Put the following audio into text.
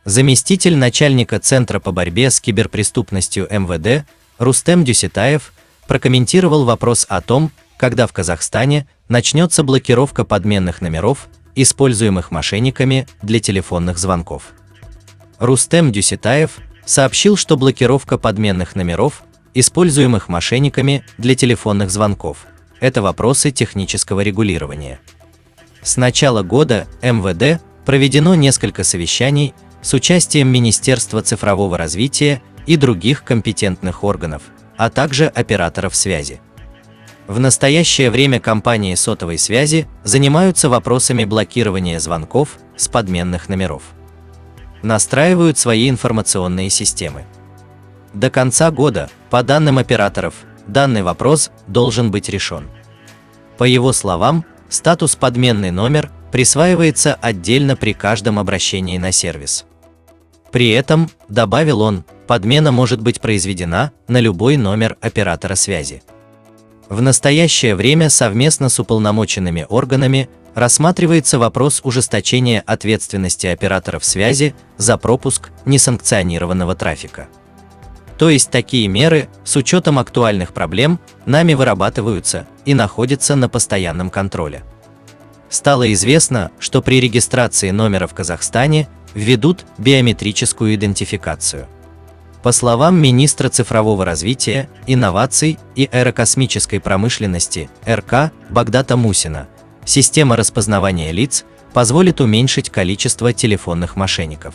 Заместитель начальника Центра по борьбе с киберпреступностью МВД Рустем Дюсетаев прокомментировал вопрос о том, когда в Казахстане начнется блокировка подменных номеров, используемых мошенниками для телефонных звонков. Рустем Дюсетаев сообщил, что блокировка подменных номеров, используемых мошенниками для телефонных звонков, это вопросы технического регулирования. С начала года МВД проведено несколько совещаний с участием Министерства цифрового развития и других компетентных органов, а также операторов связи. В настоящее время компании сотовой связи занимаются вопросами блокирования звонков с подменных номеров. Настраивают свои информационные системы. До конца года, по данным операторов, данный вопрос должен быть решен. По его словам, статус «подменный номер» присваивается отдельно при каждом обращении на сервис. При этом, добавил он, подмена может быть произведена на любой номер оператора связи. В настоящее время совместно с уполномоченными органами рассматривается вопрос ужесточения ответственности операторов связи за пропуск несанкционированного трафика. То есть такие меры, с учетом актуальных проблем, нами вырабатываются и находятся на постоянном контроле. Стало известно, что при регистрации номера в Казахстане введут биометрическую идентификацию. По словам министра цифрового развития, инноваций и аэрокосмической промышленности РК Багдата Мусина, система распознавания лиц позволит уменьшить количество телефонных мошенников.